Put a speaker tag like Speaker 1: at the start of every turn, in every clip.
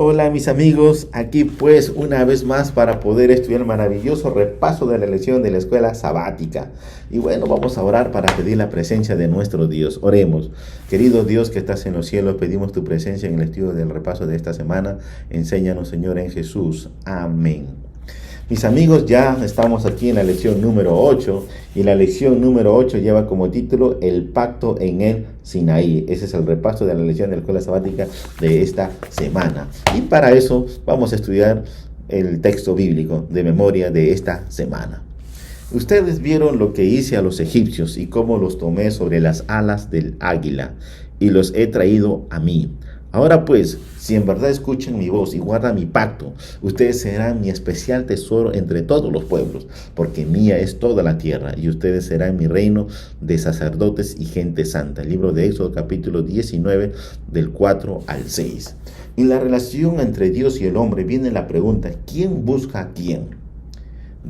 Speaker 1: Hola mis amigos, aquí pues una vez más para poder estudiar el maravilloso repaso de la lección de la escuela sabática. Y bueno, vamos a orar para pedir la presencia de nuestro Dios. Oremos. Querido Dios que estás en los cielos, pedimos tu presencia en el estudio del repaso de esta semana. Enséñanos, Señor, en Jesús. Amén. Mis amigos, ya estamos aquí en la lección número 8 y la lección número 8 lleva como título El pacto en el Sinaí. Ese es el repaso de la lección de la escuela sabática de esta semana. Y para eso vamos a estudiar el texto bíblico de memoria de esta semana. Ustedes vieron lo que hice a los egipcios y cómo los tomé sobre las alas del águila y los he traído a mí. Ahora pues, si en verdad escuchan mi voz y guardan mi pacto, ustedes serán mi especial tesoro entre todos los pueblos, porque mía es toda la tierra, y ustedes serán mi reino de sacerdotes y gente santa. El libro de Éxodo capítulo 19, del 4 al 6. En la relación entre Dios y el hombre viene la pregunta, ¿quién busca a quién?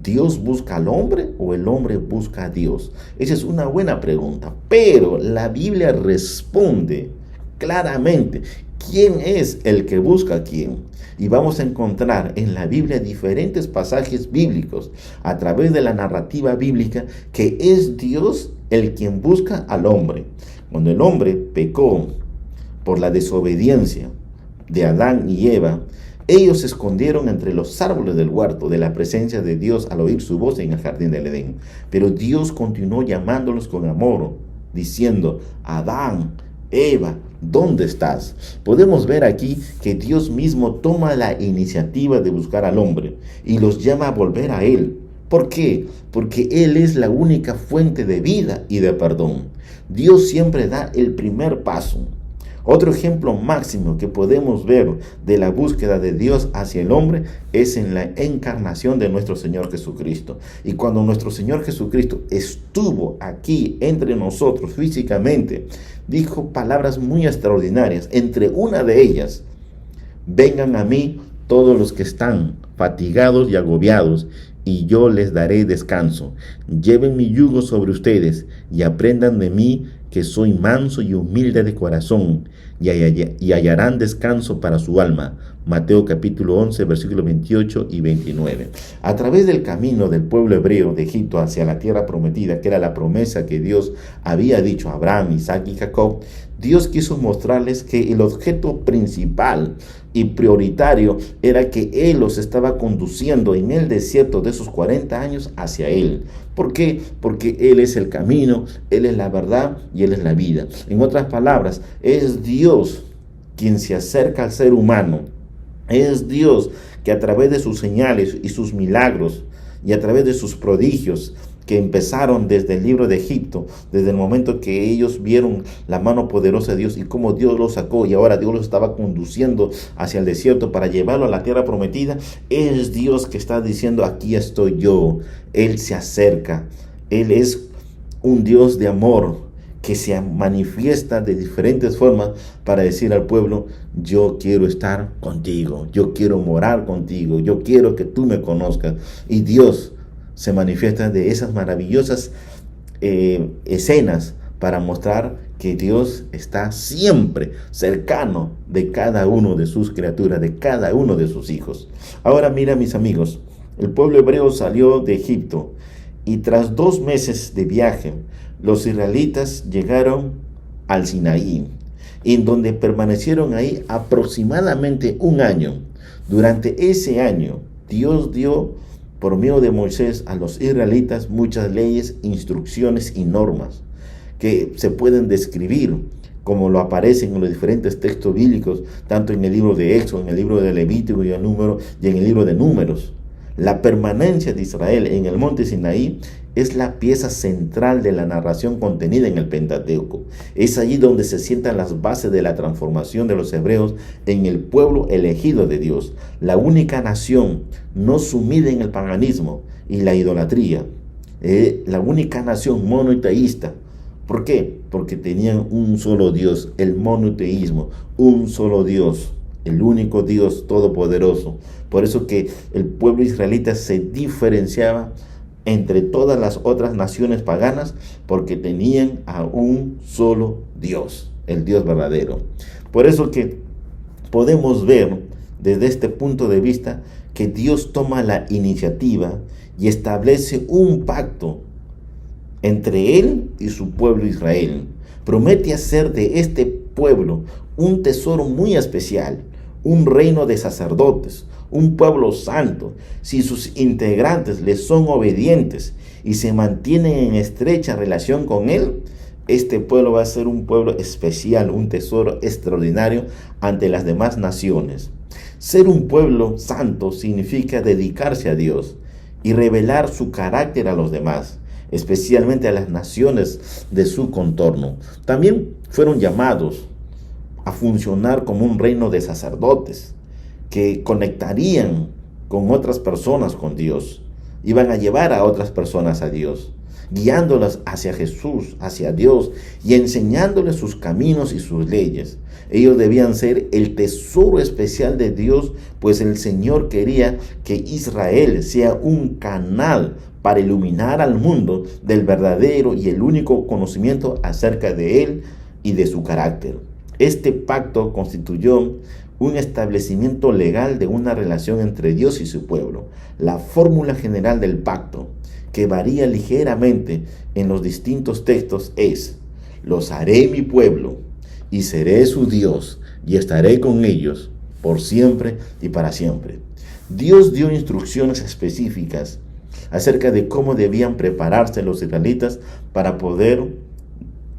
Speaker 1: ¿Dios busca al hombre o el hombre busca a Dios? Esa es una buena pregunta, pero la Biblia responde claramente quién es el que busca a quién. Y vamos a encontrar en la Biblia diferentes pasajes bíblicos a través de la narrativa bíblica que es Dios el quien busca al hombre. Cuando el hombre pecó por la desobediencia de Adán y Eva, ellos se escondieron entre los árboles del huerto de la presencia de Dios al oír su voz en el jardín del Edén. Pero Dios continuó llamándolos con amor, diciendo, Adán, Eva, ¿dónde estás? Podemos ver aquí que Dios mismo toma la iniciativa de buscar al hombre y los llama a volver a Él. ¿Por qué? Porque Él es la única fuente de vida y de perdón. Dios siempre da el primer paso. Otro ejemplo máximo que podemos ver de la búsqueda de Dios hacia el hombre es en la encarnación de nuestro Señor Jesucristo. Y cuando nuestro Señor Jesucristo estuvo aquí entre nosotros físicamente, dijo palabras muy extraordinarias. Entre una de ellas, vengan a mí todos los que están fatigados y agobiados, y yo les daré descanso. Lleven mi yugo sobre ustedes y aprendan de mí, que soy manso y humilde de corazón, y hallarán descanso para su alma. Mateo capítulo 11, versículos 28 y 29. A través del camino del pueblo hebreo de Egipto hacia la tierra prometida, que era la promesa que Dios había dicho a Abraham, Isaac y Jacob, Dios quiso mostrarles que el objeto principal y prioritario era que Él los estaba conduciendo en el desierto de esos 40 años hacia Él. ¿Por qué? Porque Él es el camino, Él es la verdad y Él es la vida. En otras palabras, es Dios quien se acerca al ser humano. Es Dios que a través de sus señales y sus milagros y a través de sus prodigios que empezaron desde el libro de Egipto, desde el momento que ellos vieron la mano poderosa de Dios y cómo Dios los sacó y ahora Dios los estaba conduciendo hacia el desierto para llevarlo a la tierra prometida, es Dios que está diciendo, aquí estoy yo. Él se acerca, Él es un Dios de amor que se manifiesta de diferentes formas para decir al pueblo, yo quiero estar contigo, yo quiero morar contigo, yo quiero que tú me conozcas. Y Dios se manifiesta de esas maravillosas escenas para mostrar que Dios está siempre cercano de cada uno de sus criaturas, de cada uno de sus hijos. Ahora mira, mis amigos, el pueblo hebreo salió de Egipto y tras 2 meses de viaje, los israelitas llegaron al Sinaí, en donde permanecieron ahí aproximadamente 1 año. Durante ese año, Dios dio por medio de Moisés a los israelitas muchas leyes, instrucciones y normas que se pueden describir como lo aparecen en los diferentes textos bíblicos, tanto en el libro de Éxodo, en el libro de Levítico y en el libro de Números. La permanencia de Israel en el monte Sinaí es la pieza central de la narración contenida en el Pentateuco. Es allí donde se sientan las bases de la transformación de los hebreos en el pueblo elegido de Dios, la única nación no sumida en el paganismo y la idolatría, la única nación monoteísta. ¿Por qué? Porque tenían un solo Dios, el monoteísmo, un solo Dios, el único Dios todopoderoso. Por eso que el pueblo israelita se diferenciaba entre todas las otras naciones paganas, porque tenían a un solo Dios, el Dios verdadero. Por eso que podemos ver desde este punto de vista que Dios toma la iniciativa y establece un pacto entre Él y su pueblo Israel. Promete hacer de este pueblo un tesoro muy especial, un reino de sacerdotes, un pueblo santo. Si sus integrantes le son obedientes y se mantienen en estrecha relación con Él, este pueblo va a ser un pueblo especial, un tesoro extraordinario ante las demás naciones. Ser un pueblo santo significa dedicarse a Dios y revelar su carácter a los demás, especialmente a las naciones de su contorno. También fueron llamados a funcionar como un reino de sacerdotes que conectarían con otras personas con Dios. Iban a llevar a otras personas a Dios, guiándolas hacia Jesús, hacia Dios, y enseñándoles sus caminos y sus leyes. Ellos debían ser el tesoro especial de Dios, pues el Señor quería que Israel sea un canal para iluminar al mundo del verdadero y el único conocimiento acerca de Él y de su carácter. Este pacto constituyó un establecimiento legal de una relación entre Dios y su pueblo. La fórmula general del pacto, que varía ligeramente en los distintos textos, es: los haré mi pueblo y seré su Dios y estaré con ellos por siempre y para siempre. Dios dio instrucciones específicas acerca de cómo debían prepararse los israelitas para poder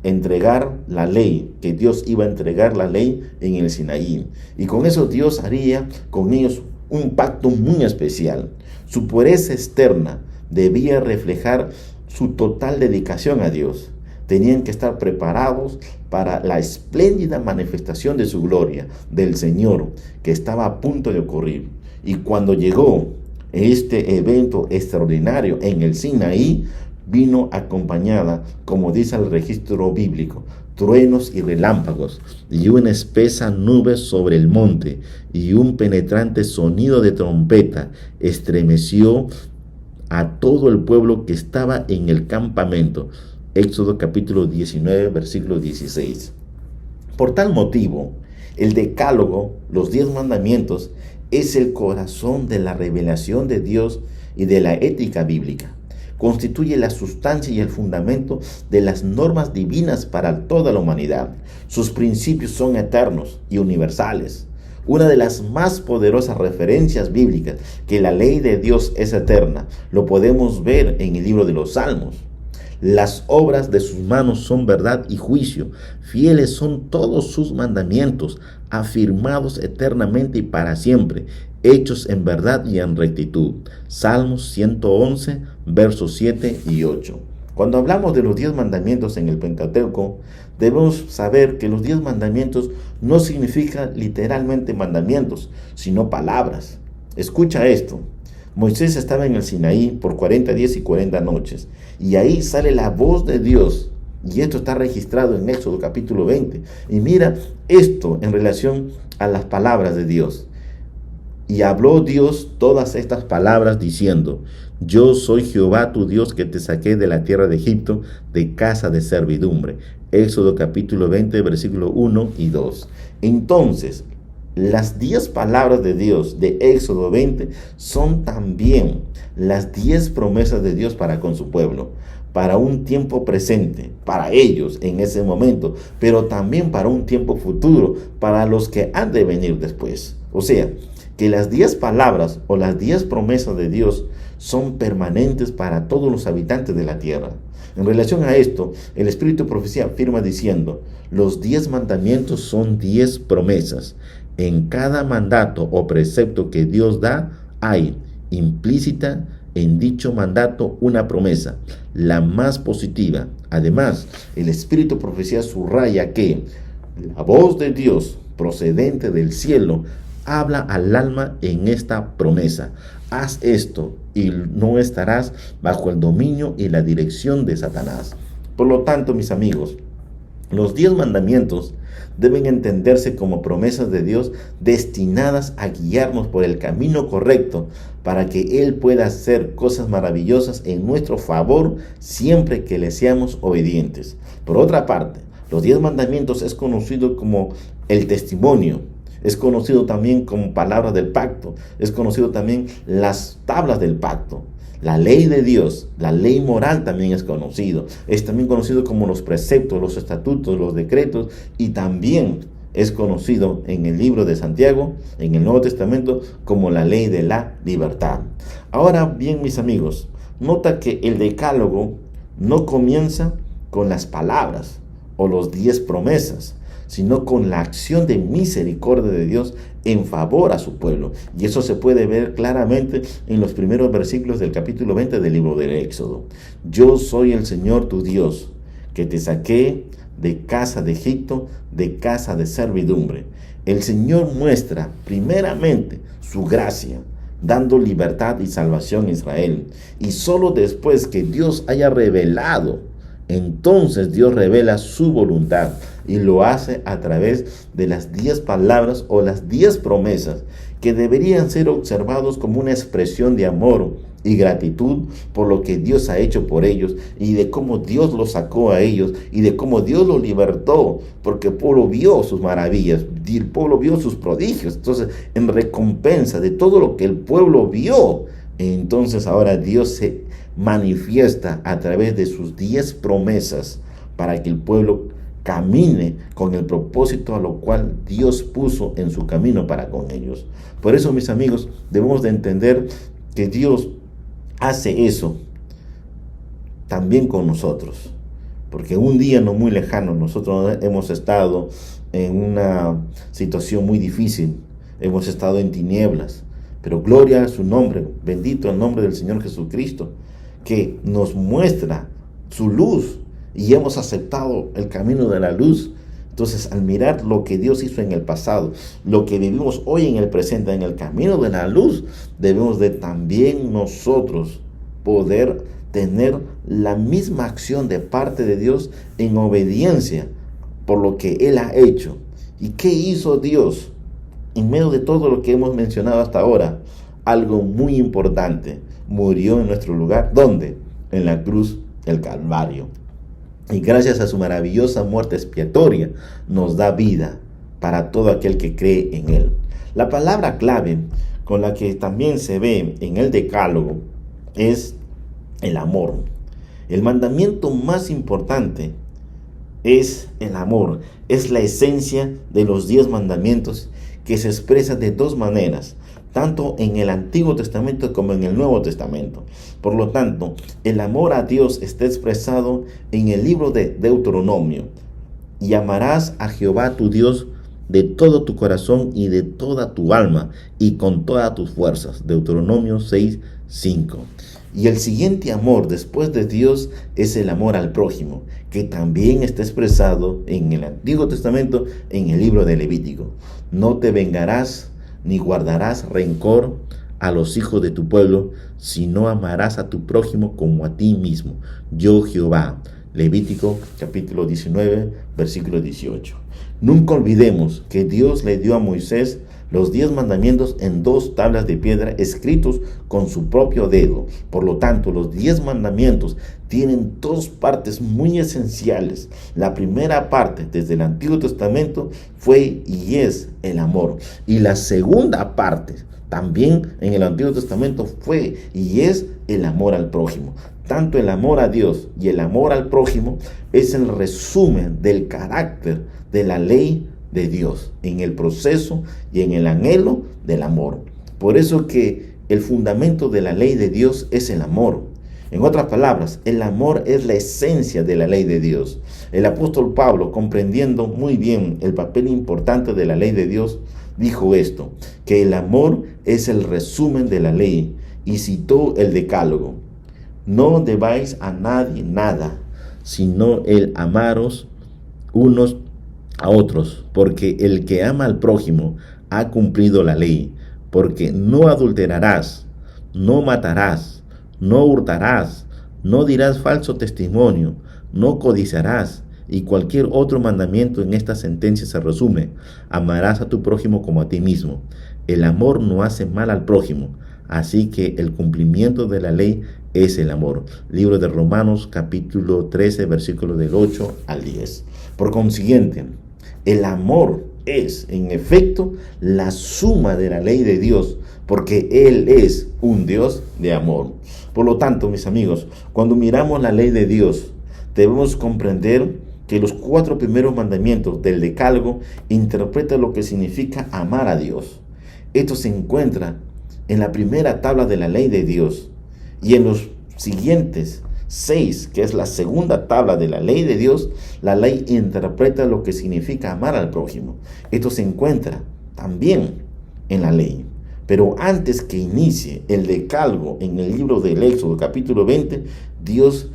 Speaker 1: entregar la ley, que Dios iba a entregar la ley en el Sinaí. Y con eso Dios haría con ellos un pacto muy especial. Su pureza externa debía reflejar su total dedicación a Dios. Tenían que estar preparados para la espléndida manifestación de su gloria, del Señor, que estaba a punto de ocurrir. Y cuando llegó este evento extraordinario en el Sinaí, vino acompañada, como dice el registro bíblico, truenos y relámpagos, y una espesa nube sobre el monte, y un penetrante sonido de trompeta estremeció a todo el pueblo que estaba en el campamento. Éxodo capítulo 19, versículo 16. Por tal motivo, el decálogo, los 10 mandamientos, es el corazón de la revelación de Dios y de la ética bíblica. Constituye la sustancia y el fundamento de las normas divinas para toda la humanidad. Sus principios son eternos y universales. Una de las más poderosas referencias bíblicas que la ley de Dios es eterna, lo podemos ver en el libro de los Salmos. Las obras de sus manos son verdad y juicio. Fieles son todos sus mandamientos, afirmados eternamente y para siempre, hechos en verdad y en rectitud. Salmos 111, versos 7 y 8. Cuando hablamos de los 10 mandamientos en el Pentateuco, debemos saber que los 10 mandamientos no significan literalmente mandamientos, sino palabras. Escucha esto. Moisés estaba en el Sinaí por 40 días y 40 noches, y ahí sale la voz de Dios, y esto está registrado en Éxodo capítulo 20. Y mira esto en relación a las palabras de Dios. Y habló Dios todas estas palabras diciendo: yo soy Jehová tu Dios que te saqué de la tierra de Egipto, de casa de servidumbre. Éxodo capítulo 20, versículo 1 y 2. Entonces, las 10 palabras de Dios de Éxodo 20 son también las 10 promesas de Dios para con su pueblo, para un tiempo presente, para ellos en ese momento, pero también para un tiempo futuro, para los que han de venir después. O sea, que las 10 palabras o las 10 promesas de Dios son permanentes para todos los habitantes de la tierra. En relación a esto, el Espíritu de Profecía afirma diciendo: los 10 mandamientos son 10 promesas. En cada mandato o precepto que Dios da, hay implícita en dicho mandato una promesa, la más positiva. Además, el Espíritu de Profecía subraya que la voz de Dios procedente del cielo habla al alma en esta promesa: haz esto y no estarás bajo el dominio y la dirección de Satanás. Por lo tanto, mis amigos, los 10 mandamientos deben entenderse como promesas de Dios destinadas a guiarnos por el camino correcto para que Él pueda hacer cosas maravillosas en nuestro favor siempre que le seamos obedientes. Por otra parte, los 10 mandamientos es conocido como el testimonio. es conocido también como palabra del pacto, es conocido también las tablas del pacto. La ley de Dios, la ley moral también es también conocido como los preceptos, los estatutos, los decretos, y también es conocido en el libro de Santiago, en el Nuevo Testamento, como la ley de la libertad. Ahora bien, mis amigos, nota que el decálogo no comienza con las palabras o los 10 promesas, sino con la acción de misericordia de Dios en favor a su pueblo. Y eso se puede ver claramente en los primeros versículos del capítulo 20 del libro del Éxodo. Yo soy el Señor tu Dios, que te saqué de casa de Egipto, de casa de servidumbre. El Señor muestra primeramente su gracia, dando libertad y salvación a Israel. Y solo después que Dios haya revelado, entonces Dios revela su voluntad, y lo hace a través de las 10 palabras o las 10 promesas que deberían ser observados como una expresión de amor y gratitud por lo que Dios ha hecho por ellos, y de cómo Dios los sacó a ellos, y de cómo Dios los libertó, porque el pueblo vio sus maravillas, el pueblo vio sus prodigios. Entonces, en recompensa de todo lo que el pueblo vio, entonces ahora Dios se manifiesta a través de sus 10 promesas para que el pueblo camine con el propósito a lo cual Dios puso en su camino para con ellos. Por eso, mis amigos, debemos de entender que Dios hace eso también con nosotros, porque un día no muy lejano nosotros hemos estado en una situación muy difícil, hemos estado en tinieblas, pero gloria a su nombre, bendito el nombre del Señor Jesucristo, que nos muestra su luz, y hemos aceptado el camino de la luz. Entonces, al mirar lo que Dios hizo en el pasado, lo que vivimos hoy en el presente, en el camino de la luz, debemos de también nosotros poder tener la misma acción de parte de Dios en obediencia por lo que Él ha hecho. ¿Y qué hizo Dios? En medio de todo lo que hemos mencionado hasta ahora, algo muy importante: murió en nuestro lugar. ¿Dónde? En la cruz del Calvario. Y gracias a su maravillosa muerte expiatoria, nos da vida para todo aquel que cree en Él. La palabra clave con la que también se ve en el decálogo es el amor. El mandamiento más importante es el amor. Es la esencia de los 10 mandamientos, que se expresa de 2 maneras, tanto en el Antiguo Testamento como en el Nuevo Testamento. Por lo tanto, el amor a Dios está expresado en el libro de Deuteronomio. Y amarás a Jehová tu Dios de todo tu corazón y de toda tu alma y con todas tus fuerzas. Deuteronomio 6:5. Y el siguiente amor después de Dios es el amor al prójimo, que también está expresado en el Antiguo Testamento, en el libro de Levítico. No te vengarás ni guardarás rencor a los hijos de tu pueblo, sino amarás a tu prójimo como a ti mismo. Yo, Jehová. Levítico capítulo 19, versículo 18. Nunca olvidemos que Dios le dio a Moisés los 10 mandamientos en 2 tablas de piedra escritos con su propio dedo. Por lo tanto, los 10 mandamientos tienen 2 partes muy esenciales. La primera parte, desde el Antiguo Testamento, fue y es el amor. Y la segunda parte, también en el Antiguo Testamento, fue y es el amor al prójimo. Tanto el amor a Dios y el amor al prójimo es el resumen del carácter de la ley de Dios en el proceso y en el anhelo del amor. Por eso que el fundamento de la ley de Dios es el amor. En otras palabras, el amor es la esencia de la ley de Dios. El apóstol Pablo, comprendiendo muy bien el papel importante de la ley de Dios, dijo esto, que el amor es el resumen de la ley, y citó el decálogo: no debáis a nadie nada, sino el amaros unos a otros, porque el que ama al prójimo ha cumplido la ley. Porque no adulterarás, no matarás, no hurtarás, no dirás falso testimonio, no codiciarás, y cualquier otro mandamiento en esta sentencia se resume: amarás a tu prójimo como a ti mismo. El amor no hace mal al prójimo, así que el cumplimiento de la ley es el amor. Libro de Romanos capítulo 13, versículos del 8 al 10. Por consiguiente, el amor es, en efecto, la suma de la ley de Dios, porque Él es un Dios de amor. Por lo tanto, mis amigos, cuando miramos la ley de Dios, debemos comprender que los 4 primeros mandamientos del Decálogo interpretan lo que significa amar a Dios. Esto se encuentra en la primera tabla de la ley de Dios, y en los siguientes 6, que es la segunda tabla de la ley de Dios, la ley interpreta lo que significa amar al prójimo. Esto se encuentra también en la ley. Pero antes que inicie el Decálogo en el libro del Éxodo, capítulo 20, Dios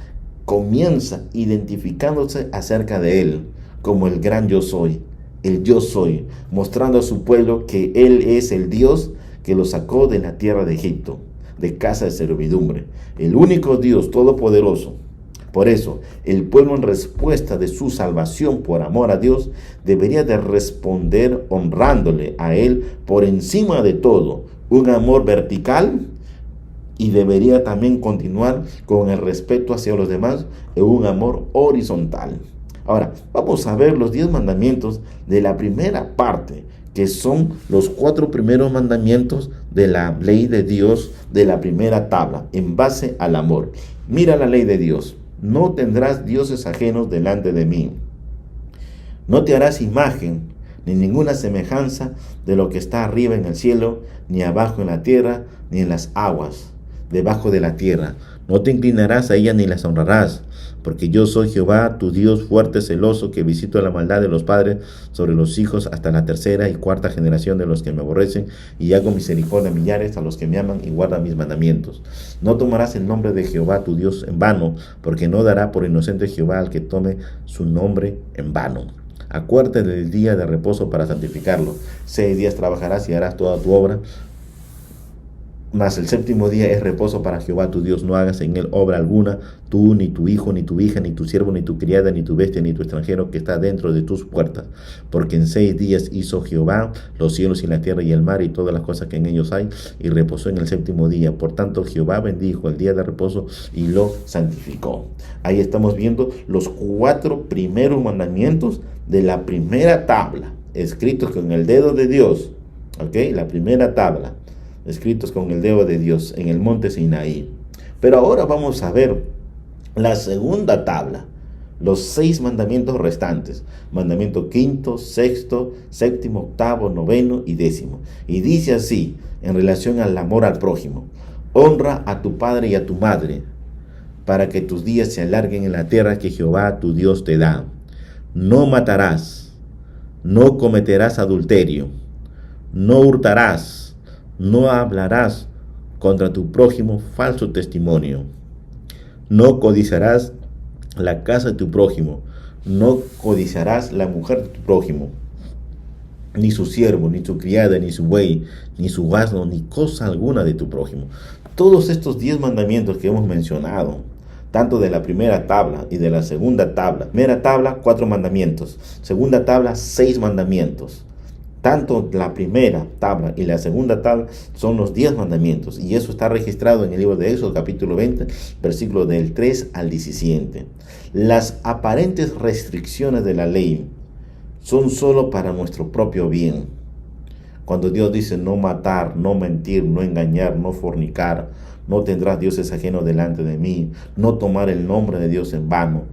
Speaker 1: comienza identificándose acerca de Él como el gran yo soy, el yo soy, mostrando a su pueblo que Él es el Dios que lo sacó de la tierra de Egipto, de casa de servidumbre, el único Dios todopoderoso. Por eso, el pueblo, en respuesta de su salvación por amor a Dios, debería de responder honrándole a Él por encima de todo, un amor vertical, y debería también continuar con el respeto hacia los demás en un amor horizontal. Ahora, vamos a ver los 10 mandamientos de la primera parte, que son los 4 primeros mandamientos de la ley de Dios de la primera tabla, en base al amor. Mira la ley de Dios. No tendrás dioses ajenos delante de mí. No te harás imagen ni ninguna semejanza de lo que está arriba en el cielo, ni abajo en la tierra, ni en las aguas debajo de la tierra. No te inclinarás a ellas ni las honrarás, porque yo soy Jehová, tu Dios fuerte, celoso, que visito la maldad de los padres sobre los hijos hasta la 3ª y 4ª generación de los que me aborrecen, y hago misericordia a millares a los que me aman y guardan mis mandamientos. No tomarás el nombre de Jehová tu Dios en vano, porque no dará por inocente Jehová al que tome su nombre en vano. Acuérdate del día de reposo para santificarlo. 6 días trabajarás y harás toda tu obra, mas el 7º día es reposo para Jehová tu Dios. No hagas en él obra alguna, tú, ni tu hijo, ni tu hija, ni tu siervo, ni tu criada, ni tu bestia, ni tu extranjero que está dentro de tus puertas. Porque en 6 días hizo Jehová los cielos y la tierra y el mar y todas las cosas que en ellos hay, y reposó en el 7º día. Por tanto, Jehová bendijo el día de reposo y lo santificó. Ahí estamos viendo los 4 primeros mandamientos de la primera tabla, escritos con el dedo de Dios. ¿Ok? La primera tabla, escritos con el dedo de Dios en el monte Sinaí. Pero ahora vamos a ver la segunda tabla, los 6 mandamientos restantes: mandamiento 5º, 6º, 7º, 8º, 9º y 10º. Y dice así, en relación al amor al prójimo: honra a tu padre y a tu madre, para que tus días se alarguen en la tierra que Jehová tu Dios te da. No matarás, no cometerás adulterio, no hurtarás, no hablarás contra tu prójimo falso testimonio. No codiciarás la casa de tu prójimo. No codiciarás la mujer de tu prójimo, ni su siervo, ni su criada, ni su buey, ni su asno, ni cosa alguna de tu prójimo. Todos estos 10 mandamientos que hemos mencionado, tanto de la primera tabla y de la segunda tabla. Primera tabla, 4 mandamientos. Segunda tabla, 6 mandamientos. Tanto la primera tabla y la segunda tabla son los 10 mandamientos, y eso está registrado en el libro de Éxodo capítulo 20, versículo del 3 al 17. Las aparentes restricciones de la ley son solo para nuestro propio bien. Cuando Dios dice no matar, no mentir, no engañar, no fornicar, no tendrás dioses ajenos delante de mí, no tomar el nombre de Dios en vano,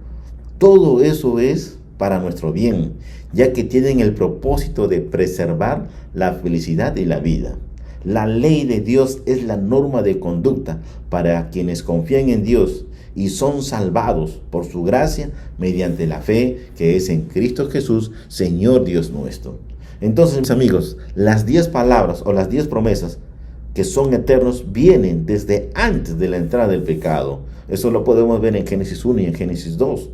Speaker 1: todo eso es para nuestro bien, ya que tienen el propósito de preservar la felicidad y la vida. La ley de Dios es la norma de conducta para quienes confían en Dios y son salvados por su gracia mediante la fe que es en Cristo Jesús, Señor Dios nuestro. Entonces, mis amigos, las 10 palabras o las 10 promesas que son eternos vienen desde antes de la entrada del pecado. Eso lo podemos ver en Génesis 1 y en Génesis 2.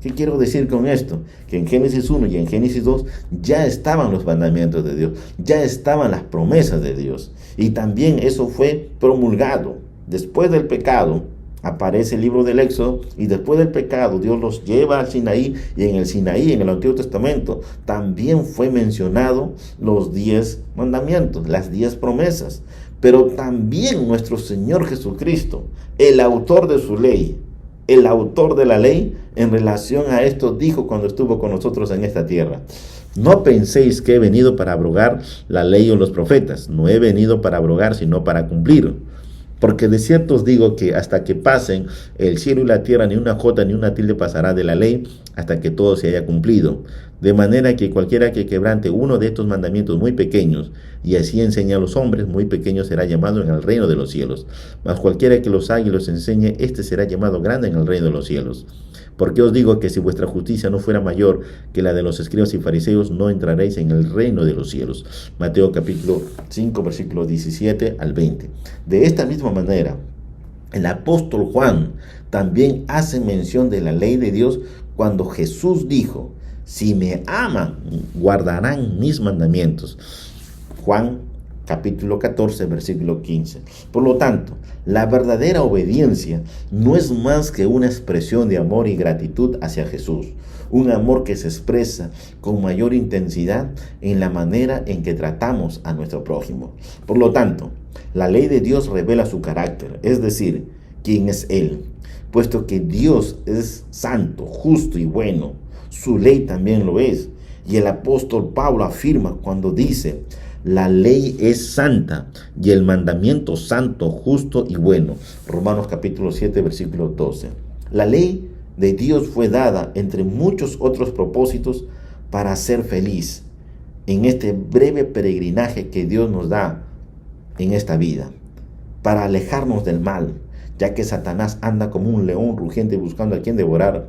Speaker 1: ¿Qué quiero decir con esto? Que en Génesis 1 y en Génesis 2 ya estaban los mandamientos de Dios, ya estaban las promesas de Dios. Y también eso fue promulgado. Después del pecado aparece el libro del Éxodo, y después del pecado Dios los lleva al Sinaí, y en el Sinaí, en el Antiguo Testamento, también fue mencionado los 10 mandamientos, las 10 promesas. Pero también nuestro Señor Jesucristo, el autor de su ley, el autor de la ley, en relación a esto dijo cuando estuvo con nosotros en esta tierra: no penséis que he venido para abrogar la ley o los profetas. No he venido para abrogar, sino para cumplir. Porque de cierto os digo que hasta que pasen el cielo y la tierra, ni una jota ni una tilde pasará de la ley, hasta que todo se haya cumplido. De manera que cualquiera que quebrante uno de estos mandamientos muy pequeños, y así enseña a los hombres, muy pequeño será llamado en el reino de los cielos. Mas cualquiera que los haga y los enseñe, este será llamado grande en el reino de los cielos. Porque os digo que si vuestra justicia no fuera mayor que la de los escribas y fariseos, no entraréis en el reino de los cielos. Mateo capítulo 5, versículos 17 al 20. De esta misma manera, el apóstol Juan también hace mención de la ley de Dios cuando Jesús dijo: si me aman, guardarán mis mandamientos. Juan capítulo 14, versículo 15. Por lo tanto, la verdadera obediencia no es más que una expresión de amor y gratitud hacia Jesús. Un amor que se expresa con mayor intensidad en la manera en que tratamos a nuestro prójimo. Por lo tanto, la ley de Dios revela su carácter, es decir, quién es Él. Puesto que Dios es santo, justo y bueno, su ley también lo es. Y el apóstol Pablo afirma cuando dice: la ley es santa y el mandamiento santo, justo y bueno. Romanos capítulo 7, versículo 12. La ley de Dios fue dada, entre muchos otros propósitos, para ser feliz en este breve peregrinaje que Dios nos da en esta vida, para alejarnos del mal, ya que Satanás anda como un león rugiente buscando a quien devorar,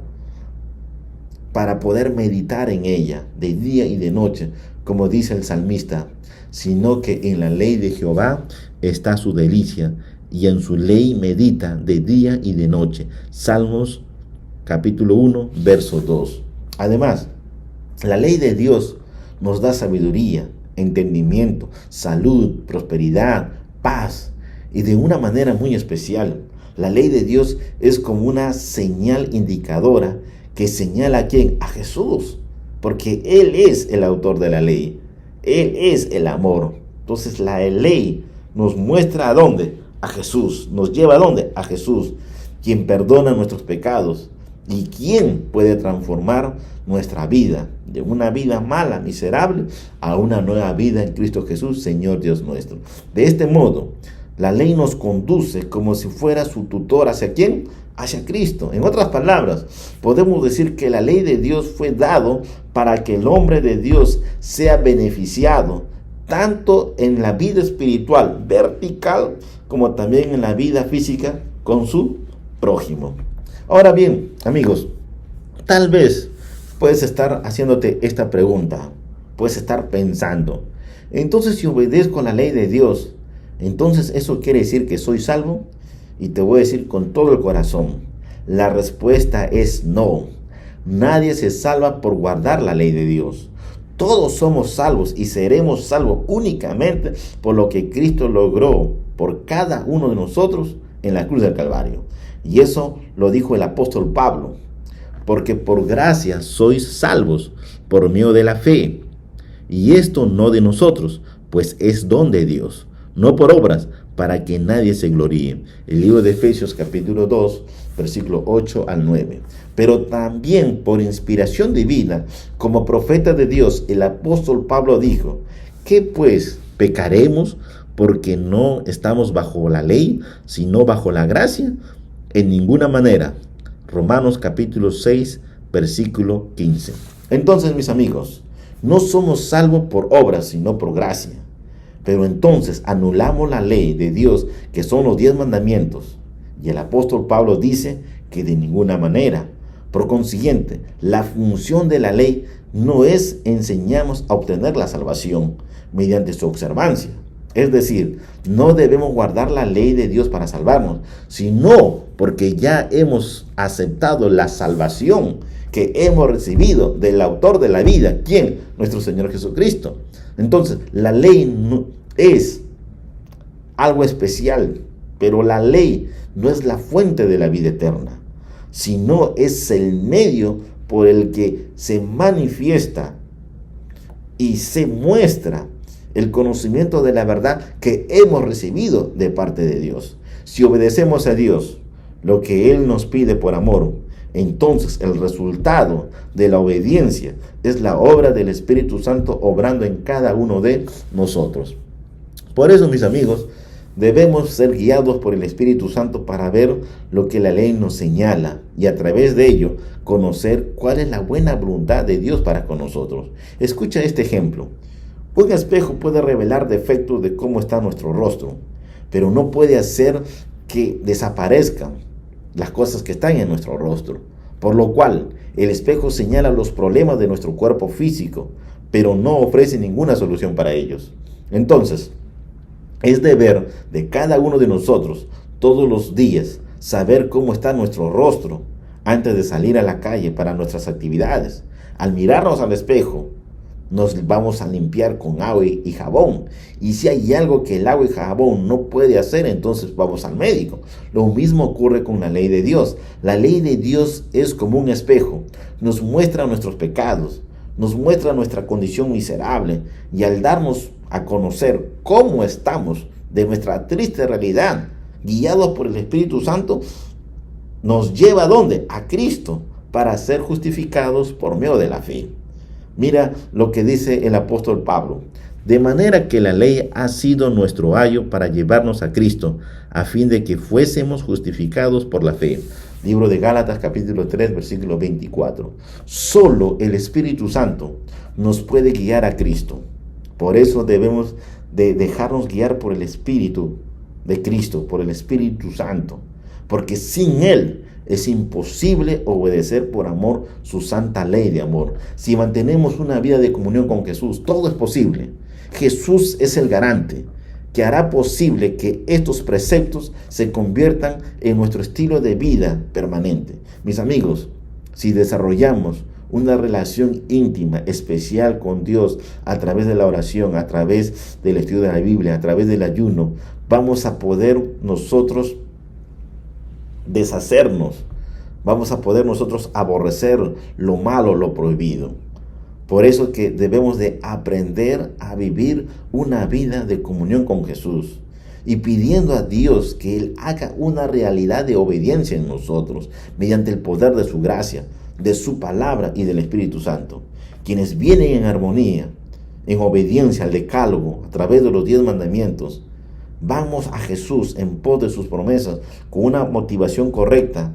Speaker 1: para poder meditar en ella de día y de noche, como dice el salmista: sino que en la ley de Jehová está su delicia, y en su ley medita de día y de noche. Salmos capítulo 1, verso 2. Además, la ley de Dios nos da sabiduría, entendimiento, salud, prosperidad, paz, y de una manera muy especial. La ley de Dios es como una señal indicadora que señala a quién: a Jesús, porque Él es el autor de la ley. Él es el amor. Entonces la ley nos muestra a dónde: a Jesús. Nos lleva a dónde: a Jesús, quien perdona nuestros pecados y quien puede transformar nuestra vida de una vida mala, miserable, a una nueva vida en Cristo Jesús, Señor Dios nuestro. De este modo, la ley nos conduce como si fuera su tutor. ¿Hacia quién? Hacia Cristo. En otras palabras, podemos decir que la ley de Dios fue dado para que el hombre de Dios sea beneficiado tanto en la vida espiritual vertical como también en la vida física con su prójimo. Ahora bien, amigos, tal vez puedes estar haciéndote esta pregunta, puedes estar pensando: entonces, si obedezco la ley de Dios, entonces ¿eso quiere decir que soy salvo? Y te voy a decir con todo el corazón, la respuesta es no. Nadie se salva por guardar la ley de Dios. Todos somos salvos y seremos salvos únicamente por lo que Cristo logró por cada uno de nosotros en la cruz del Calvario. Y eso lo dijo el apóstol Pablo: porque por gracia sois salvos por medio de la fe. Y esto no de nosotros, pues es don de Dios, no por obras, para que nadie se gloríe. El libro de Efesios capítulo 2, versículo 8 al 9. Pero también por inspiración divina, como profeta de Dios, el apóstol Pablo dijo: ¿qué pues? ¿Pecaremos porque no estamos bajo la ley, sino bajo la gracia? En ninguna manera. Romanos capítulo 6, versículo 15. Entonces, mis amigos, no somos salvos por obras, sino por gracia. Pero entonces anulamos la ley de Dios, que son los 10 mandamientos. Y el apóstol Pablo dice que de ninguna manera. Por consiguiente, la función de la ley no es enseñarnos a obtener la salvación mediante su observancia. Es decir, no debemos guardar la ley de Dios para salvarnos, sino porque ya hemos aceptado la salvación que hemos recibido del autor de la vida. ¿Quién? Nuestro Señor Jesucristo. Entonces, la ley no es algo especial, pero la ley no es la fuente de la vida eterna, sino es el medio por el que se manifiesta y se muestra el conocimiento de la verdad que hemos recibido de parte de Dios. Si obedecemos a Dios, lo que Él nos pide por amor, entonces el resultado de la obediencia es la obra del Espíritu Santo obrando en cada uno de nosotros. Por eso, mis amigos, debemos ser guiados por el Espíritu Santo para ver lo que la ley nos señala y a través de ello conocer cuál es la buena voluntad de Dios para con nosotros. Escucha este ejemplo. Un espejo puede revelar defectos de cómo está nuestro rostro, pero no puede hacer que desaparezcan las cosas que están en nuestro rostro. Por lo cual, el espejo señala los problemas de nuestro cuerpo físico, pero no ofrece ninguna solución para ellos. Entonces, es deber de cada uno de nosotros todos los días saber cómo está nuestro rostro antes de salir a la calle para nuestras actividades. Al mirarnos al espejo, nos vamos a limpiar con agua y jabón. Y si hay algo que el agua y jabón no puede hacer, entonces vamos al médico. Lo mismo ocurre con la ley de Dios. La ley de Dios es como un espejo. Nos muestra nuestros pecados, nos muestra nuestra condición miserable. Y al darnos a conocer cómo estamos de nuestra triste realidad, guiados por el Espíritu Santo, nos lleva ¿a dónde? A Cristo, para ser justificados por medio de la fe. Mira lo que dice el apóstol Pablo. De manera que la ley ha sido nuestro ayo para llevarnos a Cristo, a fin de que fuésemos justificados por la fe. Libro de Gálatas capítulo 3, versículo 24. Solo el Espíritu Santo nos puede guiar a Cristo. Por eso debemos de dejarnos guiar por el Espíritu de Cristo, por el Espíritu Santo. Porque sin Él es imposible obedecer por amor su santa ley de amor. Si mantenemos una vida de comunión con Jesús, todo es posible. Jesús es el garante que hará posible que estos preceptos se conviertan en nuestro estilo de vida permanente. Mis amigos, si desarrollamos una relación íntima, especial con Dios a través de la oración, a través del estudio de la Biblia, a través del ayuno, vamos a poder nosotros deshacernos, vamos a poder nosotros aborrecer lo malo, lo prohibido. Por eso que debemos de aprender a vivir una vida de comunión con Jesús y pidiendo a Dios que Él haga una realidad de obediencia en nosotros mediante el poder de su gracia, de su palabra y del Espíritu Santo. Quienes vienen en armonía, en obediencia al decálogo, a través de los 10 mandamientos, vamos a Jesús en pos de sus promesas con una motivación correcta,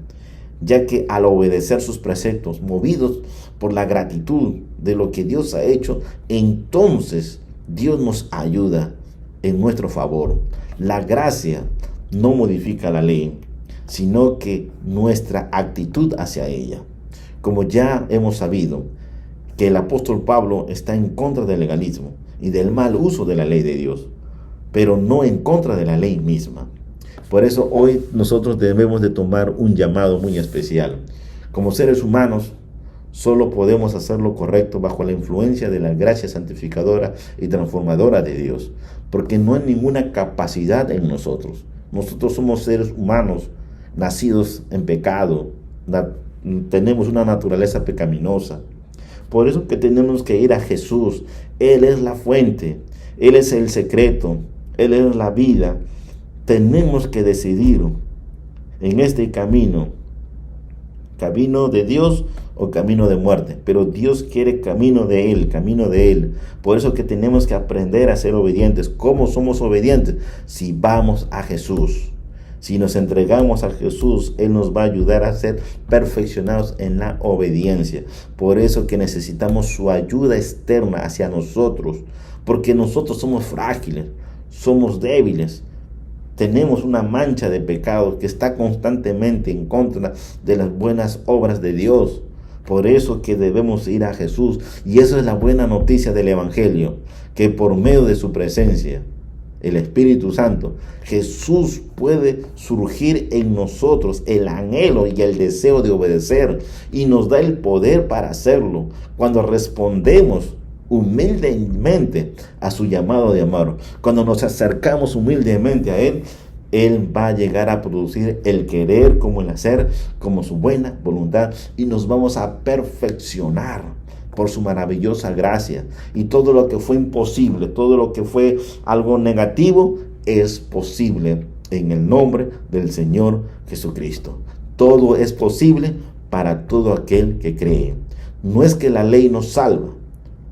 Speaker 1: ya que al obedecer sus preceptos, movidos por la gratitud de lo que Dios ha hecho, entonces Dios nos ayuda en nuestro favor. La gracia no modifica la ley, sino que nuestra actitud hacia ella. Como ya hemos sabido que el apóstol Pablo está en contra del legalismo y del mal uso de la ley de Dios, pero no en contra de la ley misma. Por eso hoy nosotros debemos de tomar un llamado muy especial. Como seres humanos, solo podemos hacer lo correcto bajo la influencia de la gracia santificadora y transformadora de Dios, porque no hay ninguna capacidad en nosotros. Nosotros somos seres humanos nacidos en pecado, tenemos una naturaleza pecaminosa. Por eso que tenemos que ir a Jesús. Él es la fuente, Él es el secreto, Él es la vida. Tenemos que decidir en este camino de Dios o camino de muerte, pero Dios quiere camino de Él. Por eso que tenemos que aprender a ser obedientes. ¿Cómo somos obedientes? Si vamos a Jesús, si nos entregamos a Jesús, Él nos va a ayudar a ser perfeccionados en la obediencia. Por eso que necesitamos su ayuda externa hacia nosotros, porque nosotros somos frágiles, somos débiles. Tenemos una mancha de pecado que está constantemente en contra de las buenas obras de Dios. Por eso que debemos ir a Jesús. Y eso es la buena noticia del Evangelio, que por medio de su presencia, el Espíritu Santo, Jesús puede surgir en nosotros el anhelo y el deseo de obedecer, y nos da el poder para hacerlo cuando respondemos humildemente a su llamado de amor. Cuando nos acercamos humildemente a Él, Él va a llegar a producir el querer como el hacer, como su buena voluntad, y nos vamos a perfeccionar por su maravillosa gracia. Y todo lo que fue imposible, todo lo que fue algo negativo, es posible en el nombre del Señor Jesucristo. Todo es posible para todo aquel que cree. No es que la ley nos salva,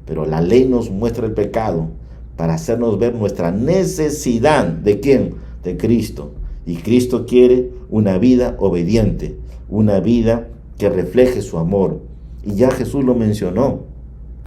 Speaker 1: pero la ley nos muestra el pecado para hacernos ver nuestra necesidad. ¿De quién? De Cristo. Y Cristo quiere una vida obediente, una vida que refleje su amor. Y ya Jesús lo mencionó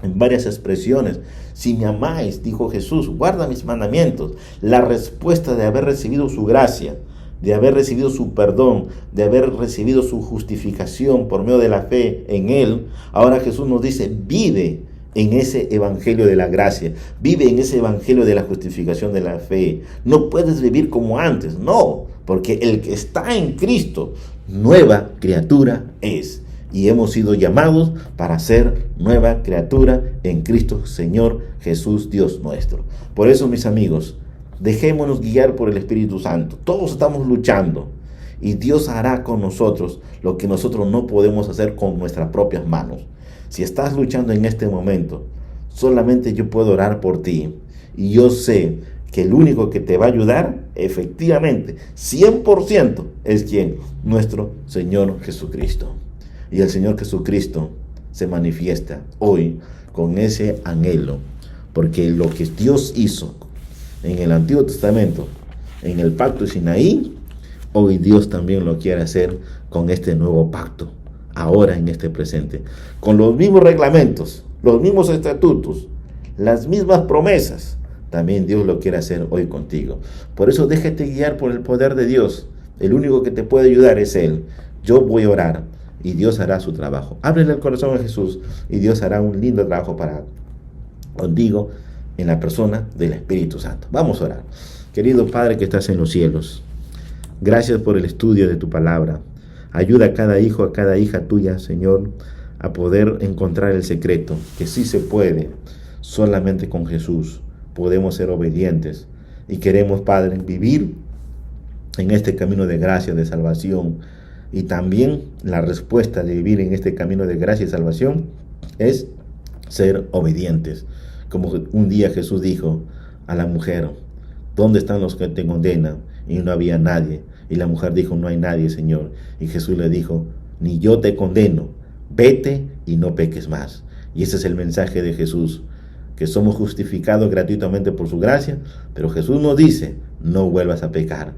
Speaker 1: en varias expresiones. Si me amáis, dijo Jesús, guarda mis mandamientos. La respuesta de haber recibido su gracia, de haber recibido su perdón, de haber recibido su justificación por medio de la fe en Él, ahora Jesús nos dice, vive en ese evangelio de la gracia, vive en ese evangelio de la justificación de la fe. No puedes vivir como antes, no, porque el que está en Cristo, nueva criatura es. Y hemos sido llamados para ser nueva criatura en Cristo Señor Jesús Dios nuestro. Por eso, mis amigos, dejémonos guiar por el Espíritu Santo. Todos estamos luchando y Dios hará con nosotros lo que nosotros no podemos hacer con nuestras propias manos. Si estás luchando en este momento, solamente yo puedo orar por ti. Y yo sé que el único que te va a ayudar, efectivamente, 100%, es quien, nuestro Señor Jesucristo. Y el Señor Jesucristo se manifiesta hoy con ese anhelo, porque lo que Dios hizo en el Antiguo Testamento, en el pacto de Sinaí, hoy Dios también lo quiere hacer con este nuevo pacto, ahora en este presente, con los mismos reglamentos, los mismos estatutos, las mismas promesas. También Dios lo quiere hacer hoy contigo. Por eso déjate guiar por el poder de Dios. El único que te puede ayudar es Él. Yo voy a orar y Dios hará su trabajo. Ábrele el corazón a Jesús y Dios hará un lindo trabajo para contigo en la persona del Espíritu Santo. Vamos a orar. Querido Padre que estás en los cielos, gracias por el estudio de tu palabra. Ayuda a cada hijo, a cada hija tuya, Señor, a poder encontrar el secreto, que sí se puede. Solamente con Jesús podemos ser obedientes y queremos, Padre, vivir en este camino de gracia, de salvación. Y también la respuesta de vivir en este camino de gracia y salvación es ser obedientes. Como un día Jesús dijo a la mujer, ¿dónde están los que te condenan? Y no había nadie. Y la mujer dijo, no hay nadie, Señor. Y Jesús le dijo, ni yo te condeno, vete y no peques más. Y ese es el mensaje de Jesús, que somos justificados gratuitamente por su gracia, pero Jesús nos dice, no vuelvas a pecar.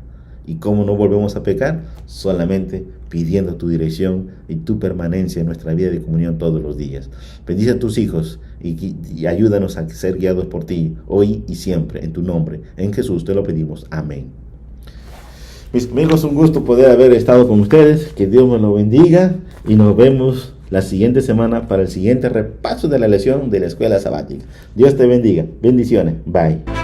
Speaker 1: ¿Y cómo no volvemos a pecar? Solamente pidiendo tu dirección y tu permanencia en nuestra vida de comunión todos los días. Bendice a tus hijos y ayúdanos a ser guiados por ti, hoy y siempre, en tu nombre. En Jesús te lo pedimos. Amén. Mis amigos, un gusto poder haber estado con ustedes. Que Dios me lo bendiga y nos vemos la siguiente semana para el siguiente repaso de la lección de la escuela sabática. Dios te bendiga. Bendiciones. Bye.